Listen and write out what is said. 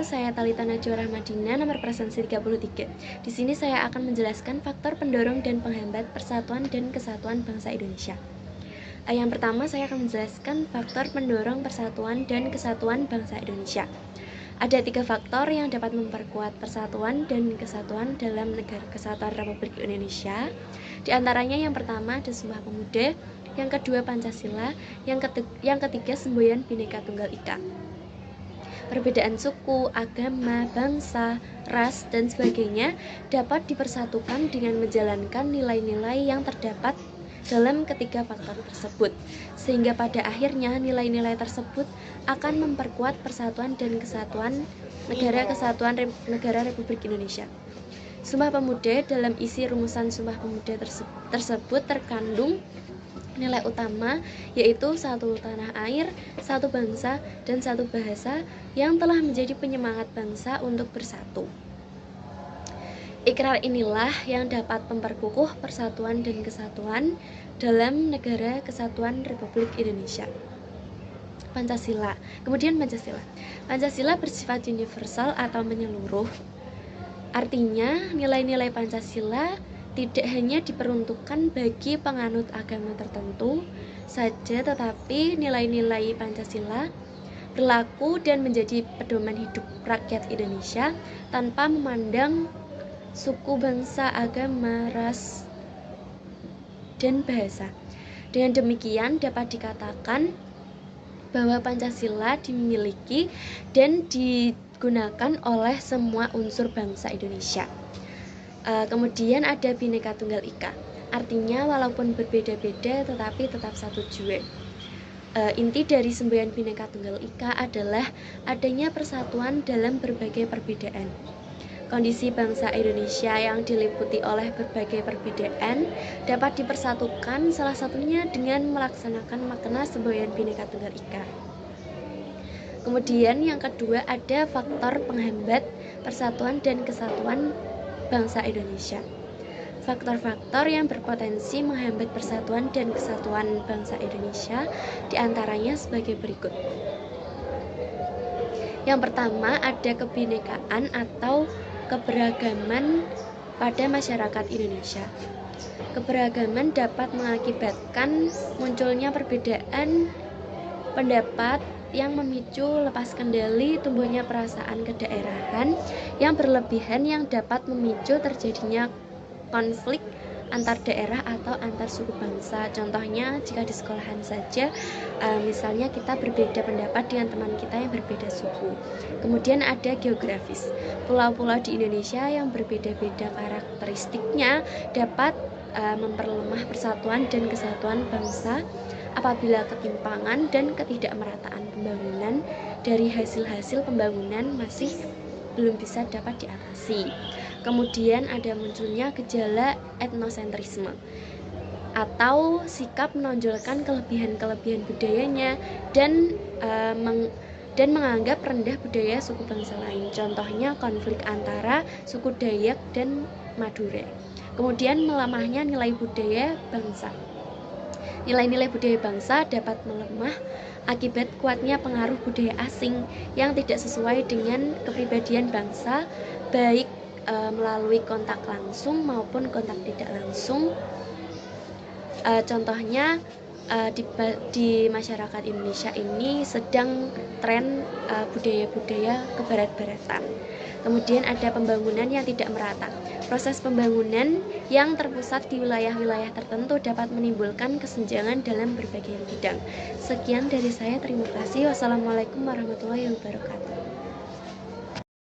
saya Talita Najwa Rahmadina, nomor presensi 33. Di sini saya akan menjelaskan faktor pendorong dan penghambat persatuan dan kesatuan bangsa Indonesia. Yang pertama, saya akan menjelaskan faktor pendorong persatuan dan kesatuan bangsa Indonesia. Ada 3 faktor yang dapat memperkuat persatuan dan kesatuan dalam Negara Kesatuan Republik Indonesia. Di antaranya yang pertama ada Sumpah Pemuda, yang kedua Pancasila, yang ketiga semboyan Bhinneka Tunggal Ika. Perbedaan suku, agama, bangsa, ras, dan sebagainya dapat dipersatukan dengan menjalankan nilai-nilai yang terdapat dalam ketiga faktor tersebut, sehingga pada akhirnya nilai-nilai tersebut akan memperkuat persatuan dan kesatuan negara Republik Indonesia. Sumpah Pemuda, dalam isi rumusan Sumpah Pemuda tersebut terkandung nilai utama, yaitu satu tanah air, satu bangsa, dan satu bahasa yang telah menjadi penyemangat bangsa untuk bersatu. Ikrar inilah yang dapat memperkukuh persatuan dan kesatuan dalam Negara Kesatuan Republik Indonesia. Pancasila. Kemudian Pancasila. Pancasila bersifat universal atau menyeluruh. Artinya, nilai-nilai Pancasila tidak hanya diperuntukkan bagi penganut agama tertentu saja, tetapi nilai-nilai Pancasila berlaku dan menjadi pedoman hidup rakyat Indonesia tanpa memandang suku, bangsa, agama, ras, dan bahasa. Dengan demikian dapat dikatakan bahwa Pancasila dimiliki dan digunakan oleh semua unsur bangsa Indonesia. Kemudian ada Bhinneka Tunggal Ika, artinya walaupun berbeda-beda tetapi tetap satu jua. Inti dari semboyan Bhinneka Tunggal Ika adalah adanya persatuan dalam berbagai perbedaan. Kondisi bangsa Indonesia yang diliputi oleh berbagai perbedaan dapat dipersatukan salah satunya dengan melaksanakan makna semboyan Bhinneka Tunggal Ika. Kemudian yang kedua ada faktor penghambat persatuan dan kesatuan bangsa Indonesia. Faktor-faktor yang berpotensi menghambat persatuan dan kesatuan bangsa Indonesia diantaranya sebagai berikut. Yang pertama ada kebinekaan atau keberagaman pada masyarakat Indonesia. Keberagaman dapat mengakibatkan munculnya perbedaan pendapat yang memicu lepas kendali tumbuhnya perasaan kedaerahan yang berlebihan yang dapat memicu terjadinya konflik antar daerah atau antar suku bangsa. Contohnya jika di sekolahan saja, misalnya kita berbeda pendapat dengan teman kita yang berbeda suku. Kemudian ada geografis. Pulau-pulau di Indonesia yang berbeda-beda karakteristiknya dapat memperlemah persatuan dan kesatuan bangsa apabila ketimpangan dan ketidakmerataan pembangunan dari hasil-hasil pembangunan masih belum bisa dapat diatasi. Kemudian ada munculnya gejala etnosentrisme atau sikap menonjolkan kelebihan-kelebihan budayanya dan menganggap rendah budaya suku bangsa lain. Contohnya konflik antara suku Dayak dan Madura. Kemudian melemahnya nilai budaya bangsa. Nilai-nilai budaya bangsa dapat melemah akibat kuatnya pengaruh budaya asing yang tidak sesuai dengan kepribadian bangsa, baik melalui kontak langsung maupun kontak tidak langsung. Contohnya di masyarakat Indonesia ini sedang tren budaya-budaya kebarat-baratan. Kemudian ada pembangunan yang tidak merata. Proses pembangunan yang terpusat di wilayah-wilayah tertentu dapat menimbulkan kesenjangan dalam berbagai bidang. Sekian dari saya, terima kasih. Wassalamualaikum warahmatullahi wabarakatuh.